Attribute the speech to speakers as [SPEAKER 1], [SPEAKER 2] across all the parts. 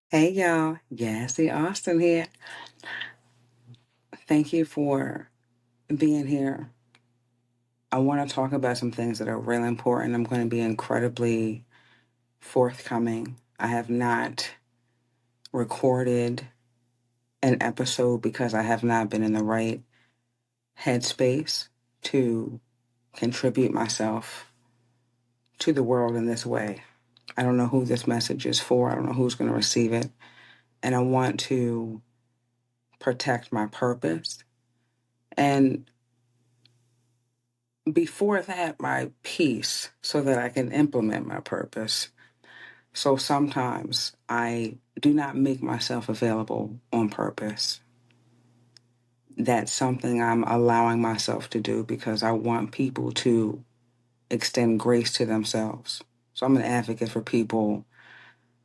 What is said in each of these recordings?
[SPEAKER 1] Hey y'all, Yassie Austin here. Thank you for being here. I want to talk about some things that are really important. I'm going to be incredibly forthcoming. I have not recorded an episode because I have not been in the right headspace to contribute myself to the world in this way. I don't know who this message is for, I don't know who's going to receive it, and I want to protect my purpose. And before that, my peace so that I can implement my purpose. So sometimes I do not make myself available on purpose. That's something I'm allowing myself to do because I want people to extend grace to themselves. So I'm an advocate for people,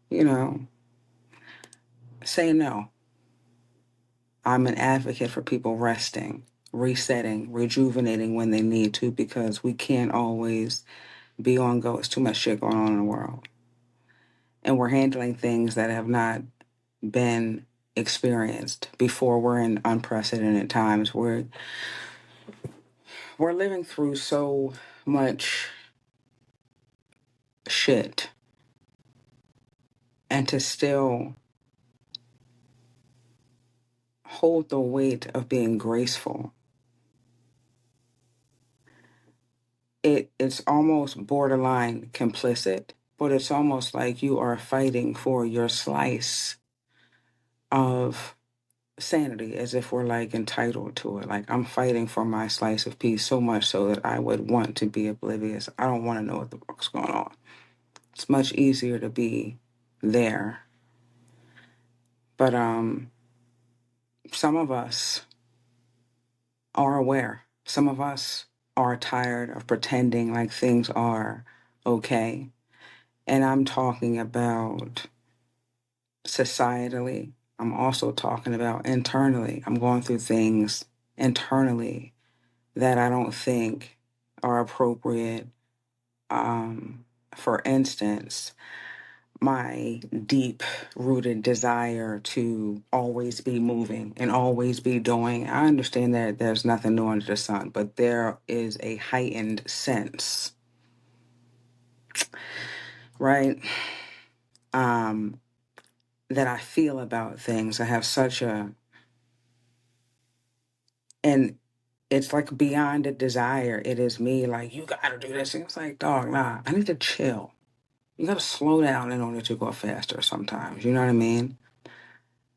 [SPEAKER 1] you know, say no. I'm an advocate for people resting, resetting, rejuvenating when they need to because we can't always be on go. It's too much shit going on in the world. And we're handling things that have not been experienced before. We're in unprecedented times. We're living through so much shit, and to still hold the weight of being graceful, it's almost borderline complicit, but it's almost like you are fighting for your slice of sanity, as if we're like entitled to it. Like, I'm fighting for my slice of peace so much so that I would want to be oblivious. I don't want to know what the fuck's going on. It's much easier to be there. But some of us are aware. Some of us are tired of pretending like things are okay. And I'm talking about societally. I'm also talking about internally. I'm going through things internally that I don't think are appropriate. For instance, my deep rooted desire to always be moving and always be doing. I understand that there's nothing new under the sun, but there is a heightened sense, right? Um, that I feel about things. I have such a, and it's like beyond a desire. It is me like, you gotta do this. And it's like, dog, nah, I need to chill. You gotta slow down in order to go faster sometimes. You know what I mean?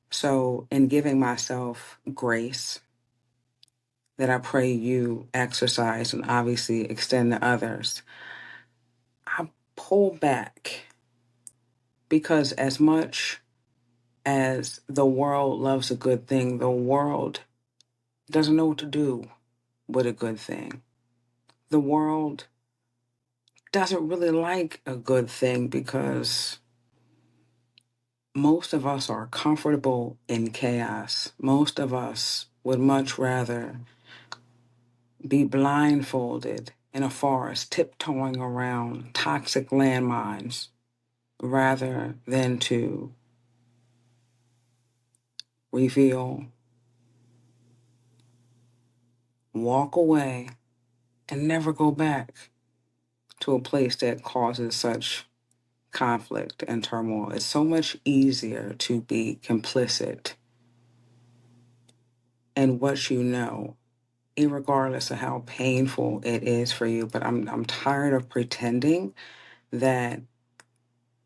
[SPEAKER 1] So, in giving myself grace, that I pray you exercise and obviously extend to others, I pull back because as much as the world loves a good thing, the world doesn't know what to do with a good thing. The world doesn't really like a good thing because most of us are comfortable in chaos. Most of us would much rather be blindfolded in a forest, tiptoeing around toxic landmines, rather than to reveal, walk away, and never go back to a place that causes such conflict and turmoil. It's so much easier to be complicit in what you know, irregardless of how painful it is for you. But I'm tired of pretending that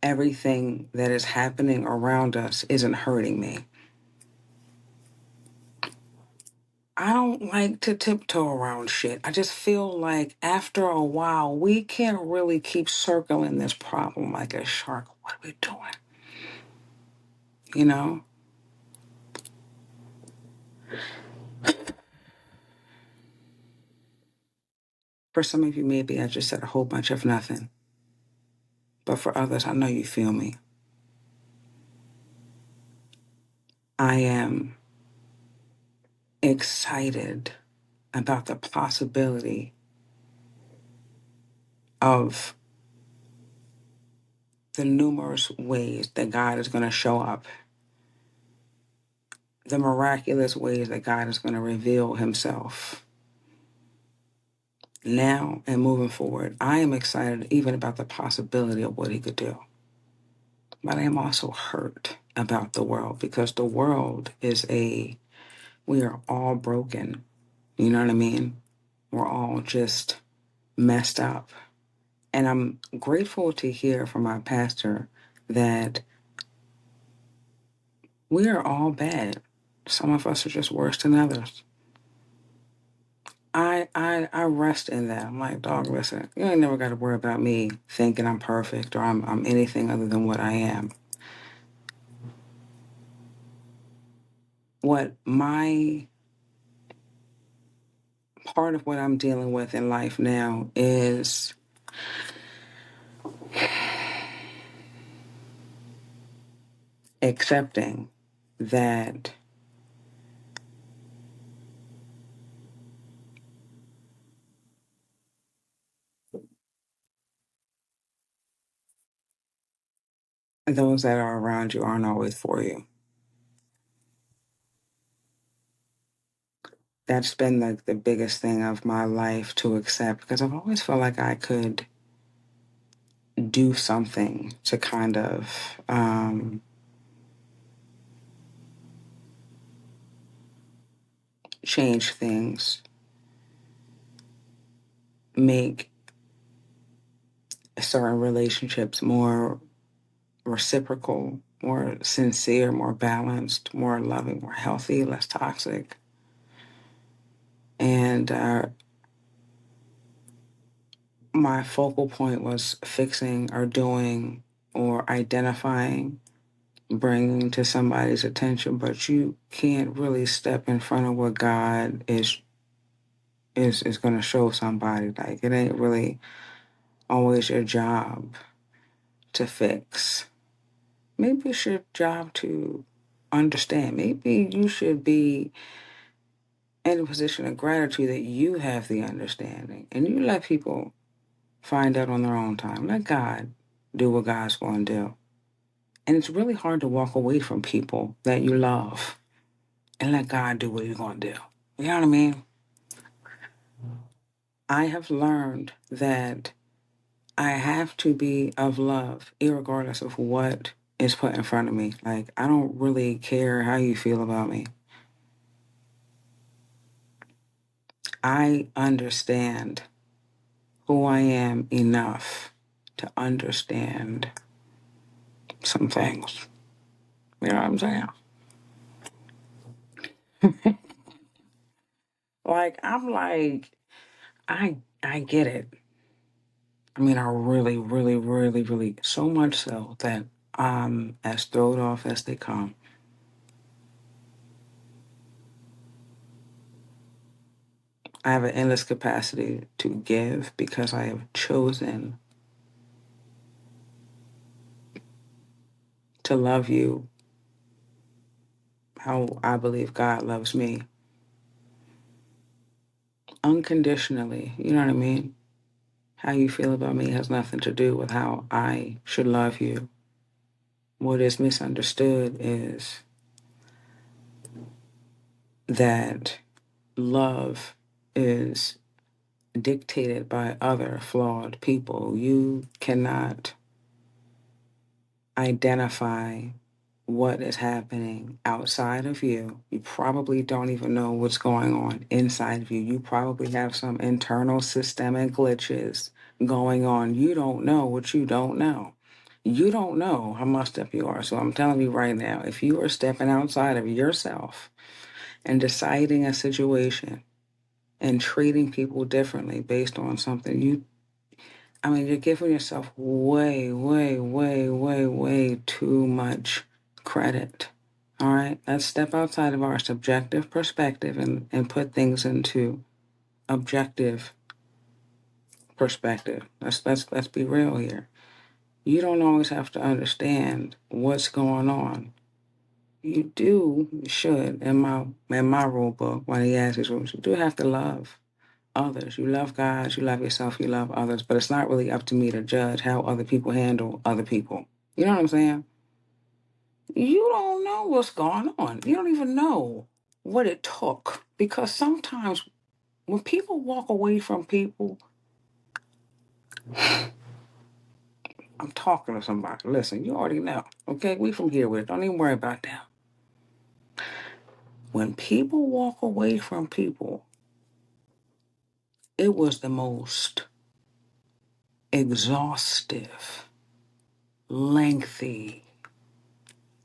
[SPEAKER 1] everything that is happening around us isn't hurting me. I don't like to tiptoe around shit. I just feel like after a while, we can't really keep circling this problem like a shark. What are we doing? You know? For some of you, maybe I just said a whole bunch of nothing. But for others, I know you feel me. I am excited about the possibility of the numerous ways that God is going to show up, the miraculous ways that God is going to reveal himself now and moving forward. I am excited even about the possibility of what he could do. But I am also hurt about the world because the world we are all broken. You know what I mean? We're all just messed up. And I'm grateful to hear from my pastor that we are all bad. Some of us are just worse than others. I rest in that. I'm like, dog, listen, you ain't never got to worry about me thinking I'm perfect or I'm anything other than what I am. What my part of what I'm dealing with in life now is accepting that those that are around you aren't always for you. That's been the biggest thing of my life to accept because I've always felt like I could do something to kind of change things, make certain relationships more reciprocal, more sincere, more balanced, more loving, more healthy, less toxic. And my focal point was fixing or doing or identifying, bringing to somebody's attention, but you can't really step in front of what God is going to show somebody. Like it ain't really always your job to fix. Maybe it's your job to understand. Maybe you should be in a position of gratitude that you have the understanding and you let people find out on their own time. Let God do what God's going to do. And it's really hard to walk away from people that you love and let God do what he's going to do. You know what I mean? I have learned that I have to be of love, irregardless of what is put in front of me. Like, I don't really care how you feel about me. I understand who I am enough to understand some things. You know what I'm saying? Like, I'm like, I get it. I mean, I really, really, really, really, so much so that I'm as throwed off as they come. I have an endless capacity to give because I have chosen to love you how I believe God loves me unconditionally. You know what I mean? How you feel about me has nothing to do with how I should love you. What is misunderstood is that love is dictated by other flawed people. You cannot identify what is happening outside of you. You probably don't even know what's going on inside of you. You probably have some internal systemic glitches going on. You don't know what you don't know. You don't know how much up you are. So I'm telling you right now, if you are stepping outside of yourself and deciding a situation and treating people differently based on something you're giving yourself way, way, way, way, way too much credit. All right? Let's step outside of our subjective perspective and put things into objective perspective. Let's be real here. You don't always have to understand what's going on. You should, in my rule book, when he asks these rules, you do have to love others. You love God, you love yourself, you love others, but it's not really up to me to judge how other people handle other people. You know what I'm saying? You don't know what's going on. You don't even know what it took. Because sometimes when people walk away from people, I'm talking to somebody. Listen, you already know. Okay, we from here with it. Don't even worry about that. When people walk away from people, it was the most exhaustive, lengthy,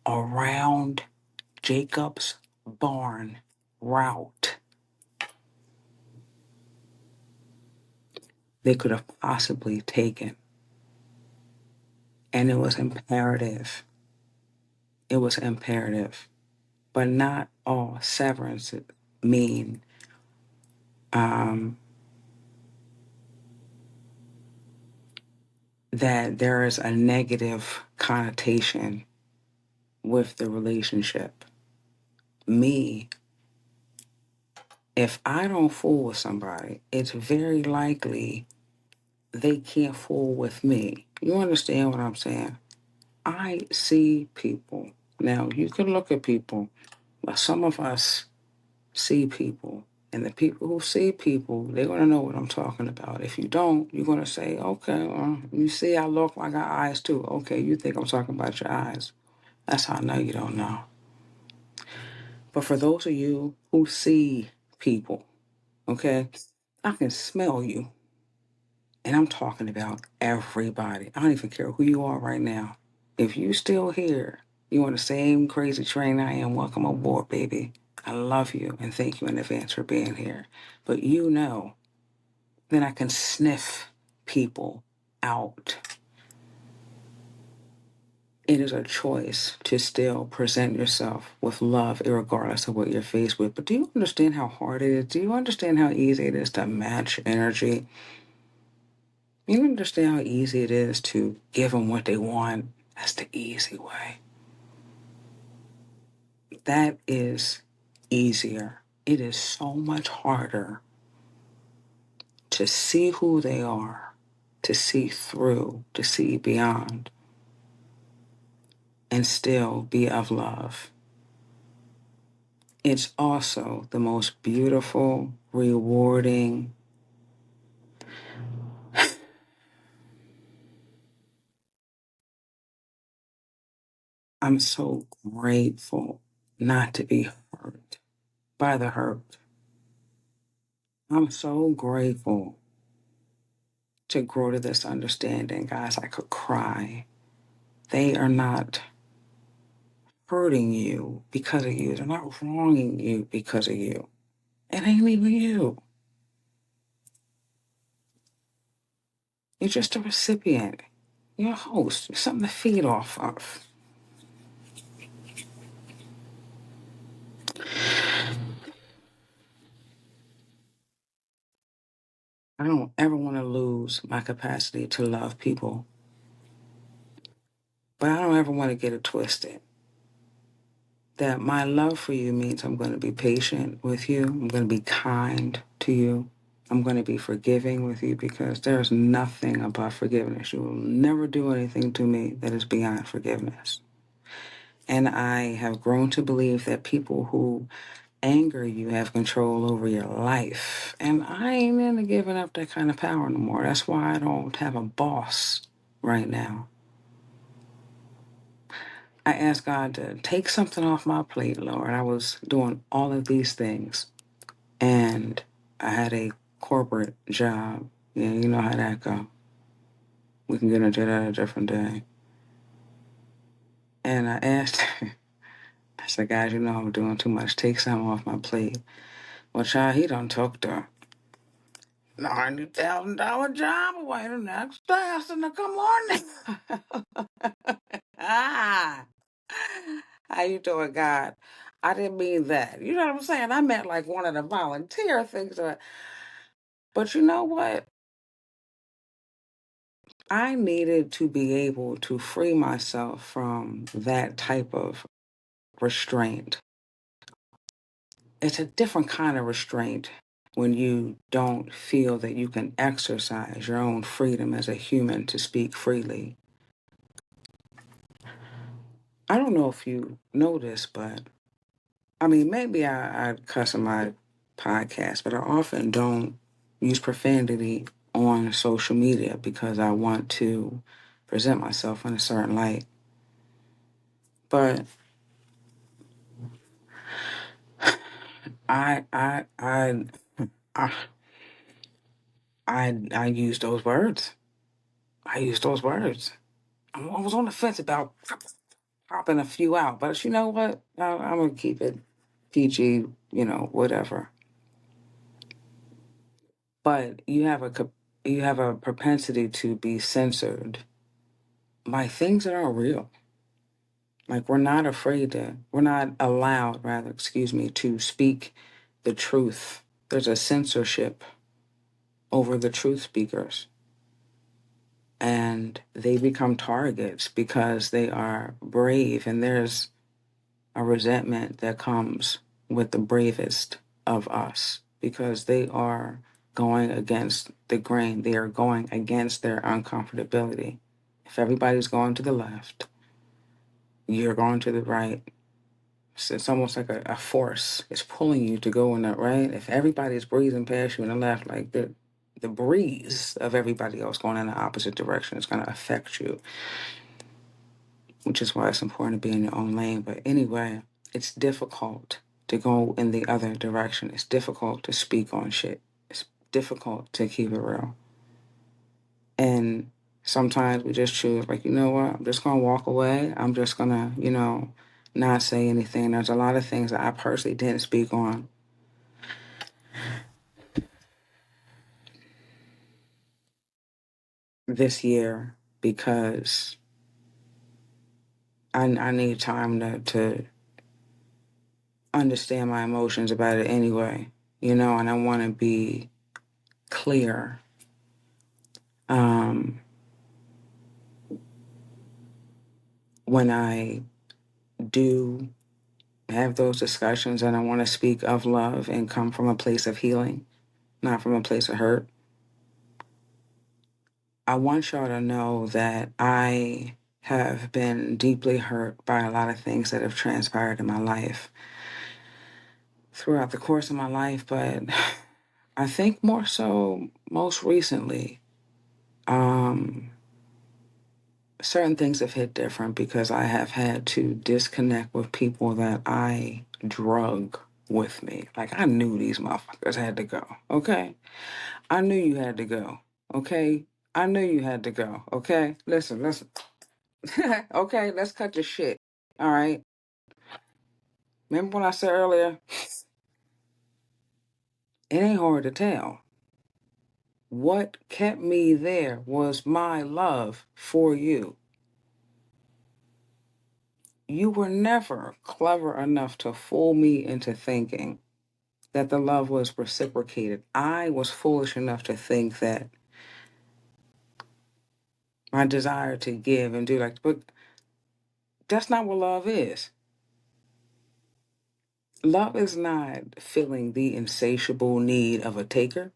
[SPEAKER 1] around Jacob's barn route they could have possibly taken. And it was imperative. It was imperative. But not all severances mean that there is a negative connotation with the relationship. Me, if I don't fool with somebody, it's very likely they can't fool with me. You understand what I'm saying? I see people. Now, you can look at people, but some of us see people. And the people who see people, they're going to know what I'm talking about. If you don't, you're going to say, okay, well, you see I look, I got eyes too. Okay, you think I'm talking about your eyes. That's how I know you don't know. But for those of you who see people, okay, I can smell you. And I'm talking about everybody. I don't even care who you are right now. If you still here, you on the same crazy train I am, welcome aboard, baby. I love you and thank you in advance for being here. But you know that I can sniff people out. It is a choice to still present yourself with love, regardless of what you're faced with. But do you understand how hard it is? Do you understand how easy it is to match energy? You understand how easy it is to give them what they want? That's the easy way. That is easier. It is so much harder to see who they are, to see through, to see beyond, and still be of love. It's also the most beautiful, rewarding. I'm so grateful not to be hurt by the hurt. I'm so grateful to grow to this understanding, guys. I could cry. They are not hurting you because of you. They're not wronging you because of you. It ain't even you. You're just a recipient. You're a host. You're something to feed off of. I don't ever want to lose my capacity to love people, but I don't ever want to get it twisted. That my love for you means I'm going to be patient with you. I'm going to be kind to you. I'm going to be forgiving with you because there's nothing about forgiveness. You will never do anything to me that is beyond forgiveness. And I have grown to believe that people who anger you have control over your life. And I ain't into giving up that kind of power no more. That's why I don't have a boss right now. I asked God to take something off my plate, Lord. I was doing all of these things. And I had a corporate job. Yeah, you know how that go. We can get into that a different day. And I asked, I said, guys, you know I'm doing too much. Take something off my plate. Well, child, he done took the $90,000 job away the next day. I said, now come on now. Ah, how you doing, God? I didn't mean that. You know what I'm saying? I meant like one of the volunteer things. But you know what? I needed to be able to free myself from that type of restraint. It's a different kind of restraint when you don't feel that you can exercise your own freedom as a human to speak freely. I don't know if you know this, but I mean, maybe I cuss in my podcast, but I often don't use profanity on social media because I want to present myself in a certain light. But I I I I I use those words. I use those words. I was on the fence about popping a few out, but you know what? I'm gonna keep it PG. Whatever. But you have a propensity to be censored by things that aren't real. Like we're not allowed, rather, excuse me, to speak the truth. There's a censorship over the truth speakers, and they become targets because they are brave, and there's a resentment that comes with the bravest of us because they are going against the grain. They are going against their uncomfortability. If everybody's going to the left, you're going to the right. So it's almost like a force. It's pulling you to go in that right. If everybody's breezing past you in the left, like the breeze of everybody else going in the opposite direction is going to affect you, which is why it's important to be in your own lane. But anyway, it's difficult to go in the other direction. It's difficult to speak on shit. It's difficult to keep it real. And sometimes we just choose, like, you know what? I'm just going to walk away. I'm just going to, not say anything. There's a lot of things that I personally didn't speak on this year because I need time to understand my emotions about it anyway, and I want to be clear. Um, when I do have those discussions and I want to speak of love and come from a place of healing, not from a place of hurt, I want y'all to know that I have been deeply hurt by a lot of things that have transpired in my life throughout the course of my life, but I think more so most recently. Um, Certain things have hit different because I have had to disconnect with people that I drug with me. Like, I knew these motherfuckers had to go, okay? I knew you had to go, okay? I knew you had to go, okay? Listen. Okay, let's cut the shit, all right? Remember when I said earlier, it ain't hard to tell. What kept me there was my love for you. You were never clever enough to fool me into thinking that the love was reciprocated. I was foolish enough to think that my desire to give and do, but that's not what love is. Love is not filling the insatiable need of a taker.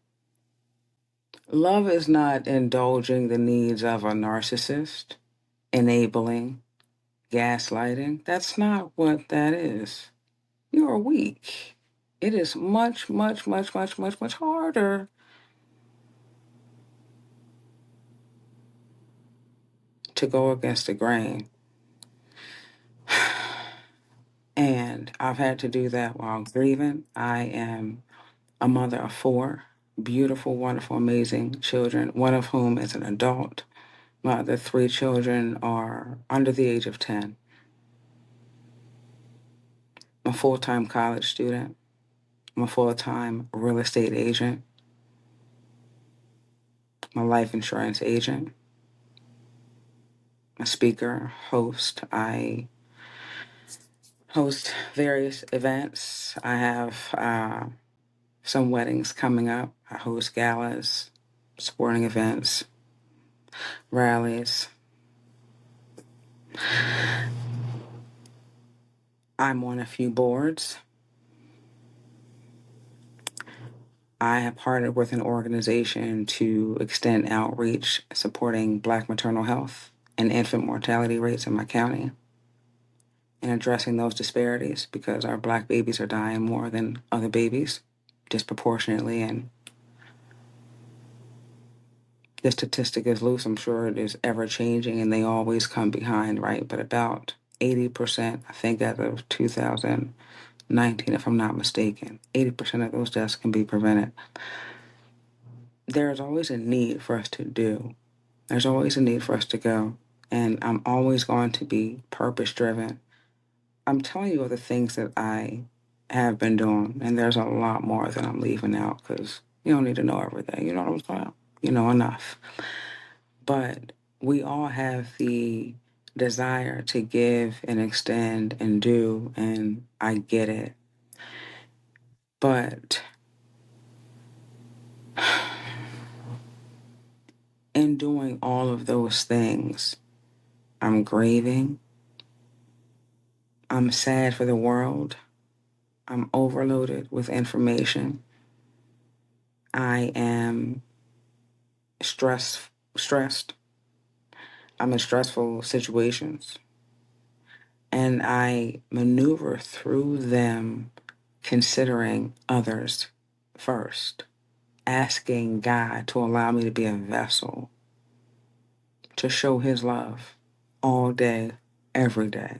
[SPEAKER 1] Love is not indulging the needs of a narcissist, enabling, gaslighting. That's not what that is. You are weak. It is much, much, much, much, much, much harder to go against the grain. And I've had to do that while grieving. I am a mother of four beautiful, wonderful, amazing children, one of whom is an adult. My other three children are under the age of 10. I'm a full-time college student. I'm a full-time real estate agent. I'm a life insurance agent. I'm a speaker, host. I host various events. I have some weddings coming up. I host galas, sporting events, rallies. I'm on a few boards. I have partnered with an organization to extend outreach supporting Black maternal health and infant mortality rates in my county and addressing those disparities because our Black babies are dying more than other babies disproportionately. And the statistic is loose. I'm sure it is ever changing and they always come behind, right? But about 80%, I think, as of 2019, if I'm not mistaken, 80% of those deaths can be prevented. There's always a need for us to do. There's always a need for us to go. And I'm always going to be purpose driven. I'm telling you of the things that I have been doing, and there's a lot more that I'm leaving out because you don't need to know everything. You know what I'm saying? You know enough. But we all have the desire to give and extend and do, and I get it. But in doing all of those things, I'm grieving. I'm sad for the world. I'm overloaded with information. I am stressed. I'm in stressful situations. And I maneuver through them considering others first, asking God to allow me to be a vessel to show his love all day, every day.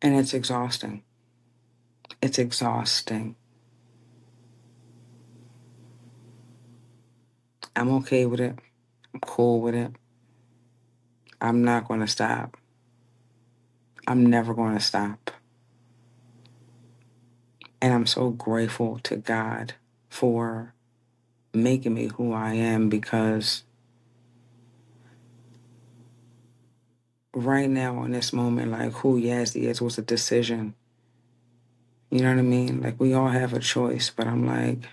[SPEAKER 1] And it's exhausting. It's exhausting. I'm okay with it. I'm cool with it. I'm not going to stop. I'm never going to stop. And I'm so grateful to God for making me who I am because right now in this moment, like who Yazzie is was a decision. You know what I mean? Like we all have a choice, but I'm like,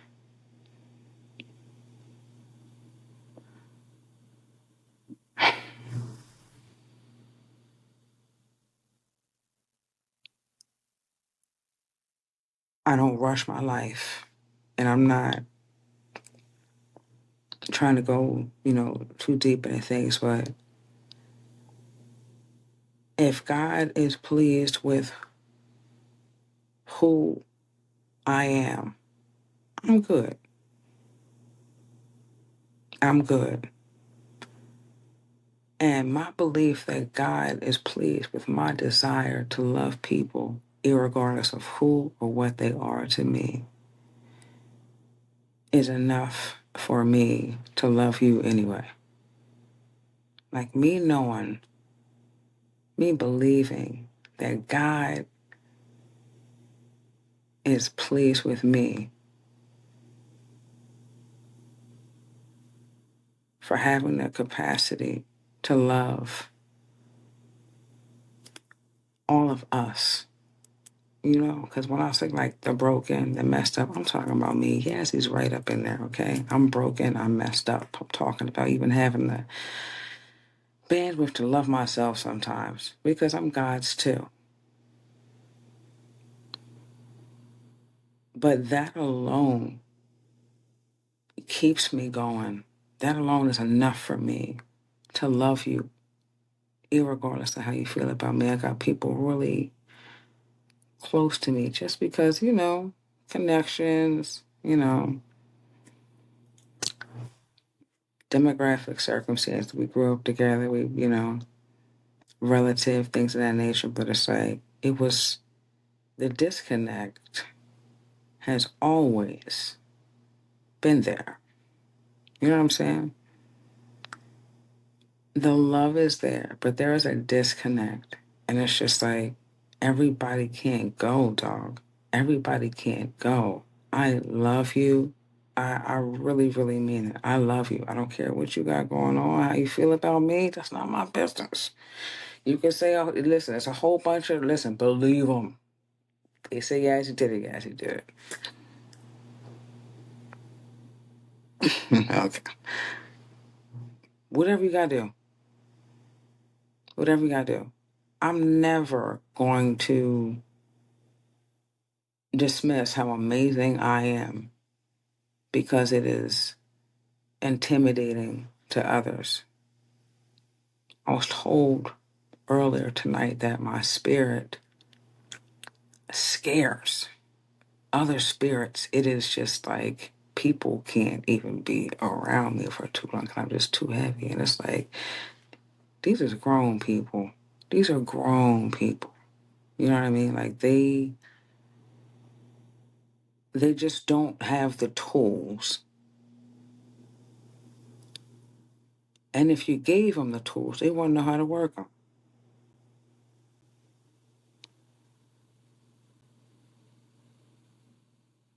[SPEAKER 1] I don't rush my life. And I'm not trying to go, too deep into things, but if God is pleased with who I am, I'm good. I'm good. And my belief that God is pleased with my desire to love people, irregardless of who or what they are to me, is enough for me to love you anyway. Like me knowing, me believing that God is pleased with me for having the capacity to love all of us. Because when I say like the broken, the messed up, I'm talking about me. Yes, he's right up in there, okay? I'm broken, I'm messed up. I'm talking about even having the bandwidth to love myself sometimes because I'm God's too. But that alone keeps me going. That alone is enough for me to love you, irregardless of how you feel about me. I got people really close to me just because, connections, demographic circumstance. We grew up together, relative, things of that nature. But it's like, it was the disconnect has always been there. You know what I'm saying? The love is there, but there is a disconnect. And it's just like, everybody can't go, dog. Everybody can't go. I love you. I really, really mean it. I love you. I don't care what you got going on, how you feel about me. That's not my business. You can say, oh, listen, it's a whole bunch of, listen, believe them. They say, yes, you did it. Yes, you did it. Okay. Whatever you got to do. Whatever you got to do. I'm never going to dismiss how amazing I am because it is intimidating to others. I was told earlier tonight that my spirit scares other spirits. It is just like people can't even be around me for too long. I'm just too heavy. And it's like, these are grown people. These are grown people. You know what I mean? Like they just don't have the tools. And if you gave them the tools, they wouldn't know how to work them.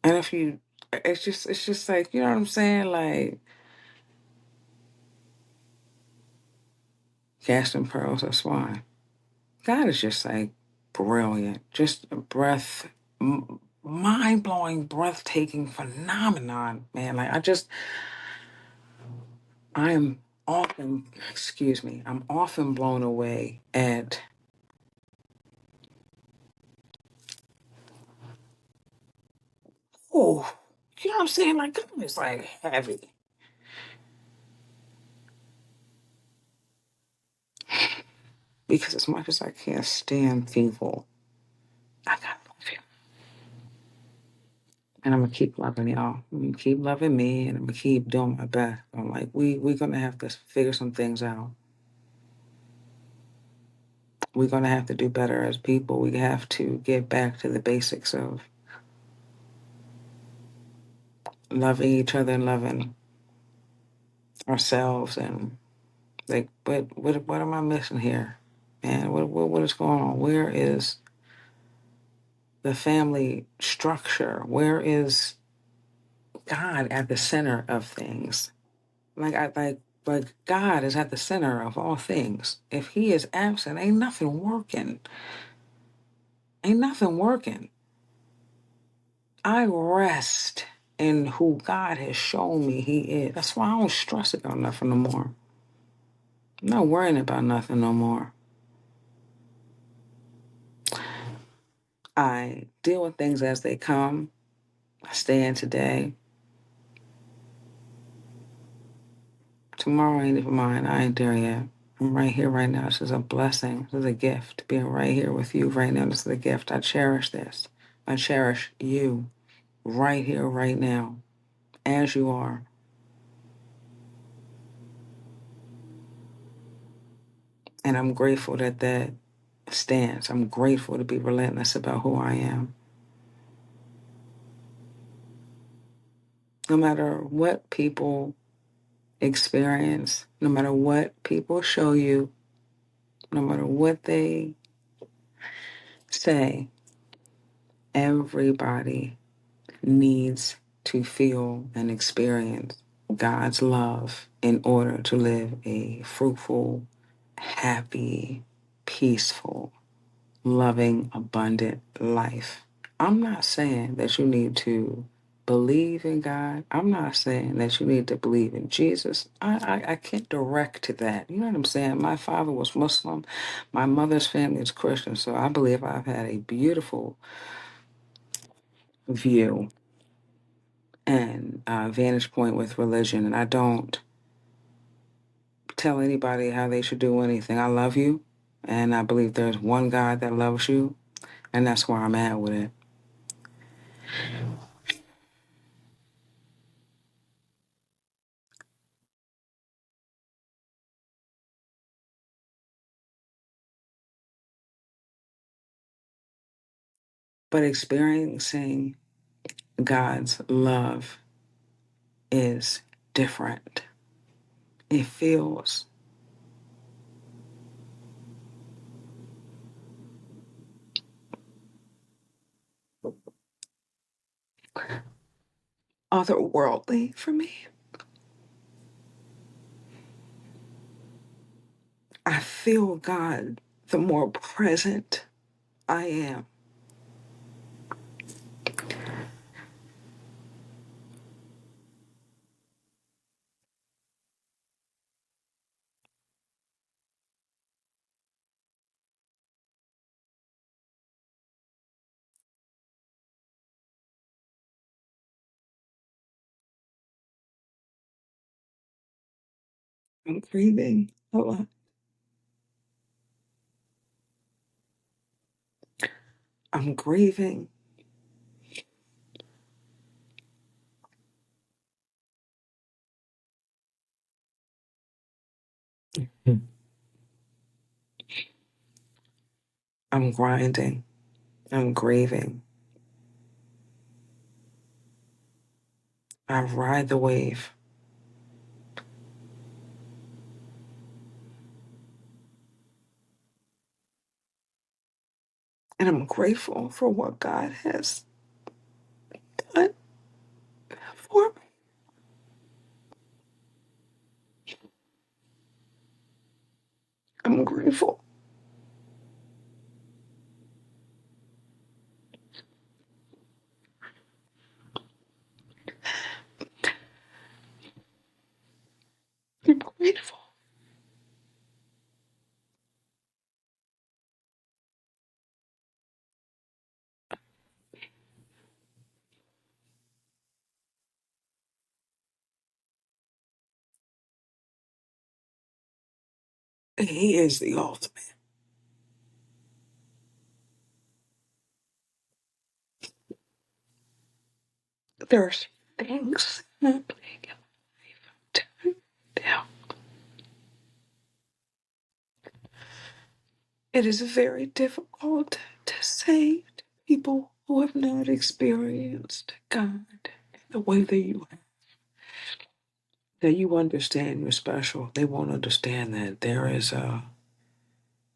[SPEAKER 1] And if you, it's just like, you know what I'm saying? Like, casting pearls of swine. God is just like brilliant, just a mind blowing, breathtaking phenomenon, man. Like I am often, excuse me, I'm often blown away at, oh, you know what I'm saying? Like God is like heavy because as much as I can't stand people, I gotta love you. And I'm gonna keep loving y'all. I'm gonna keep loving me, and I'm gonna keep doing my best. I'm like, we're gonna have to figure some things out. We're gonna have to do better as people. We have to get back to the basics of loving each other and loving ourselves. And like, but what am I missing here, man? What is going on? Where is the family structure? Where is God at the center of things? Like God is at the center of all things. If He is absent, ain't nothing working. Ain't nothing working. I rest in who God has shown me He is. That's why I don't stress about nothing no more. I'm not worrying about nothing no more. I deal with things as they come. I stay in today. Tomorrow ain't even mine. I ain't there yet. I'm right here right now. This is a blessing. This is a gift. Being right here with you right now. This is a gift. I cherish this. I cherish you right here, right now, as you are. And I'm grateful that that stands. I'm grateful to be relentless about who I am. No matter what people experience, no matter what people show you, no matter what they say, everybody needs to feel and experience God's love in order to live a fruitful, happy, peaceful, loving, abundant life. I'm not saying that you need to believe in God. I'm not saying that you need to believe in Jesus. I can't direct to that. You know what I'm saying? My father was Muslim. My mother's family is Christian. So I believe I've had a beautiful view and vantage point with religion. And I don't tell anybody how they should do anything. I love you. And I believe there's one God that loves you. And that's where I'm at with it. But experiencing God's love is different. It feels otherworldly for me. I feel God the more present I am. I'm grieving a lot. I'm grieving. I'm grinding. I'm grieving. I ride the wave. And I'm grateful for what God has done for me. I'm grateful. I'm grateful. He is the ultimate. There's things happening in life. Now, it is very difficult to say to people who have not experienced God the way that you understand you're special. They won't understand that there is a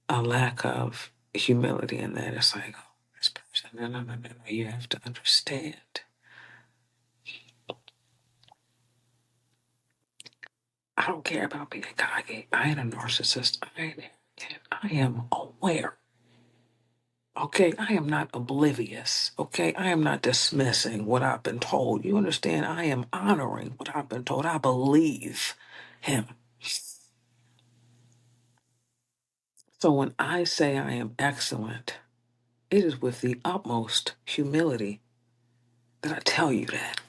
[SPEAKER 1] lack of humility in that. It's like, oh, this person, no, no, no, no, no. You have to understand. I don't care about being cocky. I ain't a narcissist. I am aware. Okay, I am not oblivious. Okay, I am not dismissing what I've been told. You understand? I am honoring what I've been told. I believe him. So when I say I am excellent, it is with the utmost humility that I tell you that.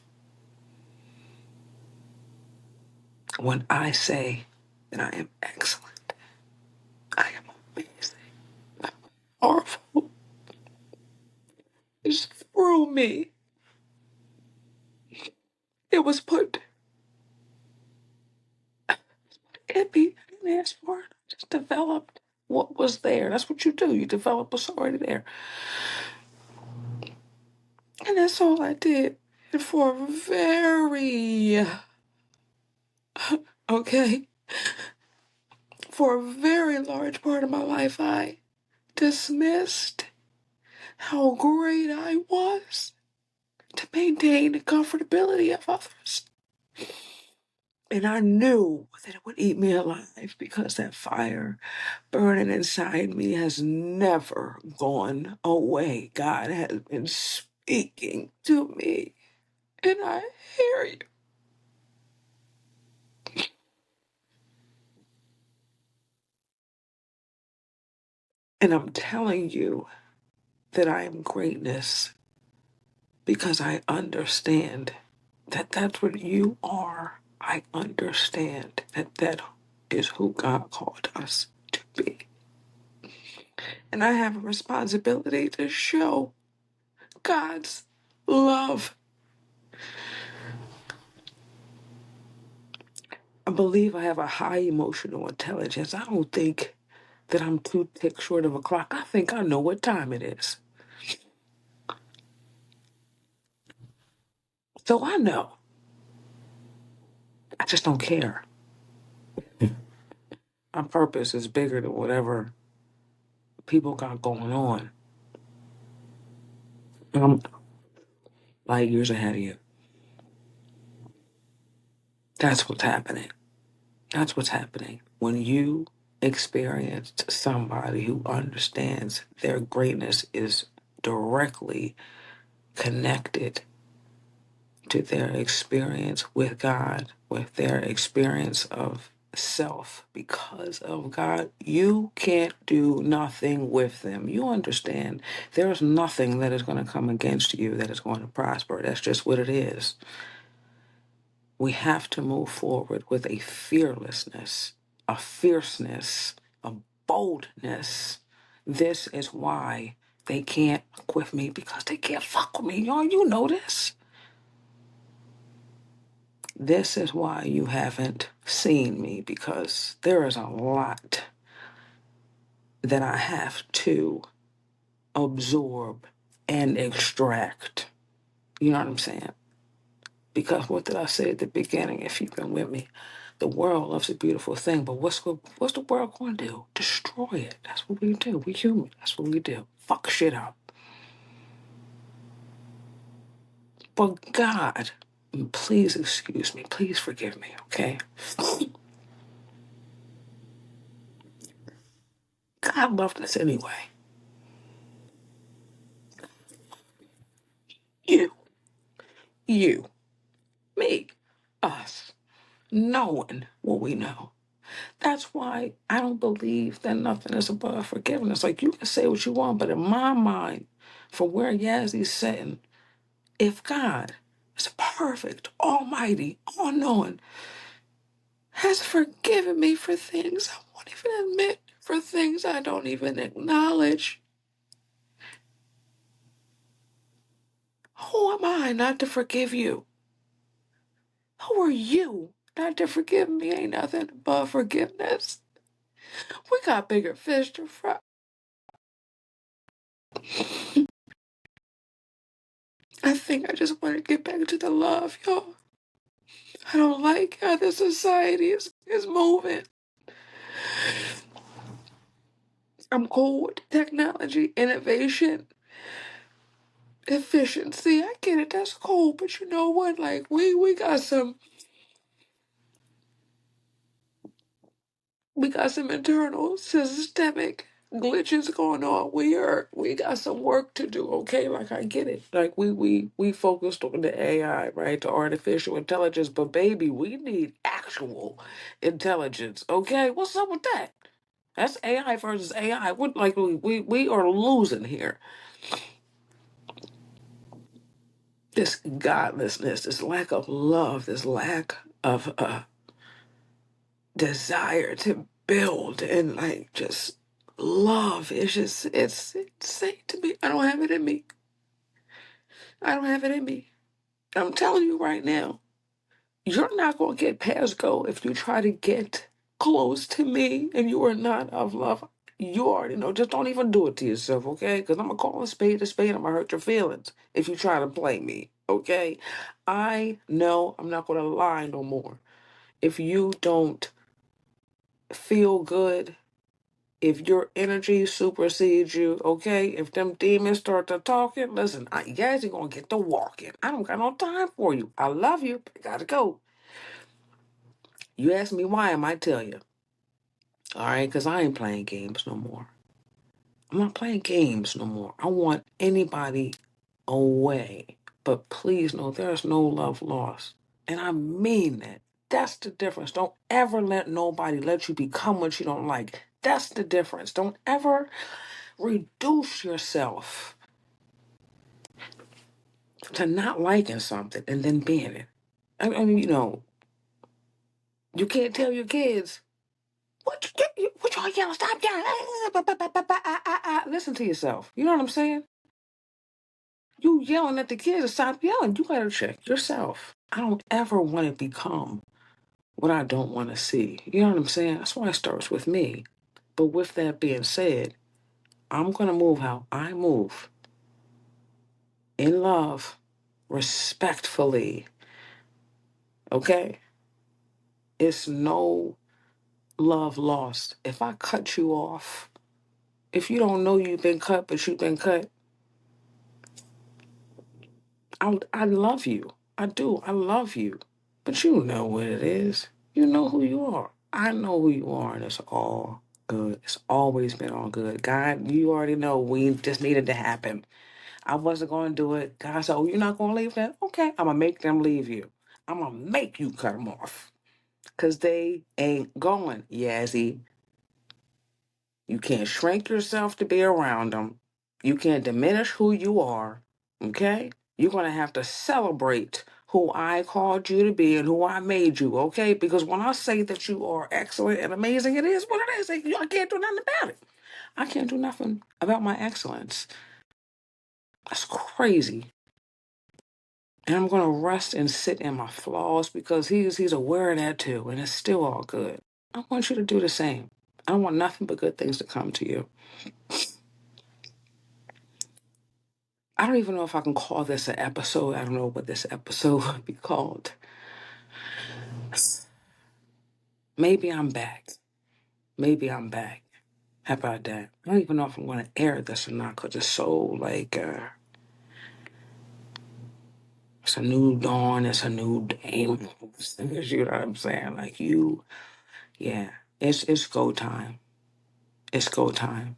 [SPEAKER 1] When I say that I am excellent, I am amazing, powerful. It's through me. It was put in me. I didn't ask for it. I just developed what was there. That's what you do. You develop what's already there. And that's all I did. And for a very, okay, for a very large part of my life, I dismissed how great I was to maintain the comfortability of others. And I knew that it would eat me alive because that fire burning inside me has never gone away. God has been speaking to me, and I hear you. And I'm telling you that I am greatness because I understand that that's what you are. I understand that that is who God called us to be. And I have a responsibility to show God's love. I believe I have a high emotional intelligence. I don't think that I'm too tick short of a clock. I think I know what time it is. So I know. I just don't care. My purpose is bigger than whatever people got going on. I'm light years ahead of you. That's what's happening. That's what's happening. When you experience somebody who understands their greatness is directly connected to their experience with God, with their experience of self because of God, you can't do nothing with them. You understand there's nothing that is going to come against you that is going to prosper. That's just what it is. We have to move forward with a fearlessness a fierceness, a boldness. This is why they can't fuck with me, because they can't fuck with me. Y'all, you know this. This is why you haven't seen me, because there is a lot that I have to absorb and extract. You know what I'm saying? Because what did I say at the beginning? If you've been with me, the world loves a beautiful thing, but what's the world going to do? Destroy it. That's what we do. We human. That's what we do. Fuck shit up. But God, please excuse me. Please forgive me. Okay. God loved us anyway. You, you, me, us, knowing what we know. That's why I don't believe that nothing is above forgiveness. Like, you can say what you want, but in my mind, for where Yazzy's sitting, if God is perfect, almighty, all knowing, has forgiven me for things I won't even admit, for things I don't even acknowledge, who am I not to forgive you? Who are you not to forgive me? Ain't nothing above forgiveness. We got bigger fish to fry. I think I just want to get back to the love, y'all. I don't like how the society is moving. I'm cool with technology, innovation, efficiency. I get it, that's cool. But you know what? Like, we got some internal systemic glitches going on. We got some work to do, okay? Like, I get it. Like, we focused on the AI, right? The artificial intelligence, but baby, we need actual intelligence, okay? What's up with that? That's AI versus AI. What, like, we are losing here. This godlessness, this lack of love, this lack of desire to build and like just love. It's insane to me. I don't have it in me. I don't have it in me. I'm telling you right now, you're not gonna get past go if you try to get close to me and you are not of love. You already know. Just don't even do it to yourself, okay? Because I'm gonna call a spade a spade. I'm gonna hurt your feelings if you try to play me, okay? I know I'm not gonna lie no more. If you don't feel good, if your energy supersedes you, okay? If them demons start to talking, listen, you guys are gonna get to walking. I don't got no time for you. I love you, but I gotta go. You ask me why, I might tell you. All right, because I ain't playing games no more. I'm not playing games no more. I want anybody away. But please know there's no love lost. And I mean that. That's the difference. Don't ever let nobody let you become what you don't like. That's the difference. Don't ever reduce yourself to not liking something and then being it. I mean, you can't tell your kids, what y'all yelling? Stop yelling. Listen to yourself. You know what I'm saying? You yelling at the kids to stop yelling. You gotta check yourself. I don't ever want to become what I don't want to see. You know what I'm saying? That's why it starts with me. But with that being said, I'm gonna move how I move. In love, respectfully. Okay? It's no love lost. If I cut you off, if you don't know you've been cut, but you've been cut, I love you. I do. I love you. But you know what it is. You know who you are. I know who you are, and it's all good. It's always been all good. God, you already know we just needed to happen. I wasn't going to do it. God said, oh, you're not going to leave them? Okay, I'm going to make them leave you. I'm going to make you cut them off. Because they ain't going, Yazzie. You can't shrink yourself to be around them. You can't diminish who you are. Okay? You're going to have to celebrate who I called you to be and who I made you, okay? Because when I say that you are excellent and amazing, it is what it is. I can't do nothing about it. I can't do nothing about my excellence. That's crazy. And I'm going to rest and sit in my flaws because he's aware of that too. And it's still all good. I want you to do the same. I don't want nothing but good things to come to you. I don't even know if I can call this an episode. I don't know what this episode would be called. Maybe I'm back. Maybe I'm back. How about that? I don't even know if I'm going to air this or not because it's so like, it's a new dawn. It's a new day. You know what I'm saying? Like yeah, it's go time. It's go time.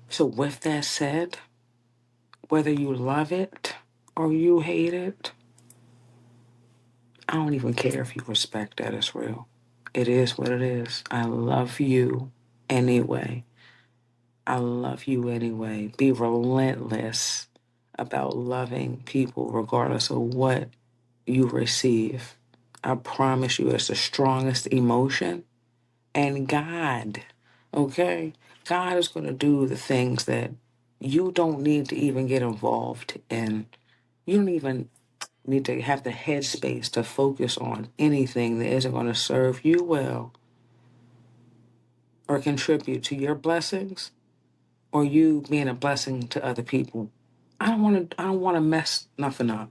[SPEAKER 1] So with that said, whether you love it or you hate it, I don't even care if you respect that it's real. It is what it is. I love you anyway. I love you anyway. Be relentless about loving people regardless of what you receive. I promise you it's the strongest emotion. And God, okay? God is going to do the things that you don't need to even get involved in. You don't even need to have the headspace to focus on anything that isn't going to serve you well or contribute to your blessings or you being a blessing to other people. I don't want to mess nothing up.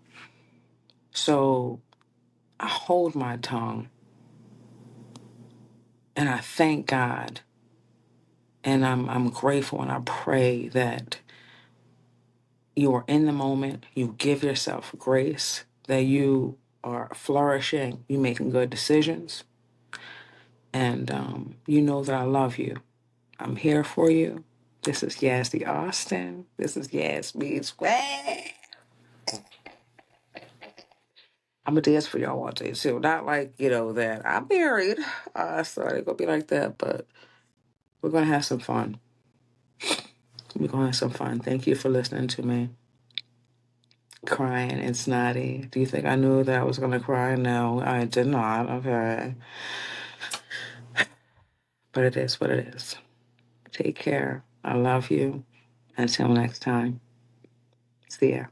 [SPEAKER 1] So I hold my tongue and I thank God and I'm grateful and I pray that you are in the moment, you give yourself grace, that you are flourishing, you making good decisions, and you know that I love you. I'm here for you. This is Yazzie Austin. This is Yaz Meets Way. I'm gonna dance for y'all one day too. Not like, that I'm married. So it ain't gonna be like that, but we're gonna have some fun. We're gonna have some fun. Thank you for listening to me. Crying and snotty. Do you think I knew that I was gonna cry? No, I did not. Okay. But it is what it is. Take care. I love you. Until next time. See ya.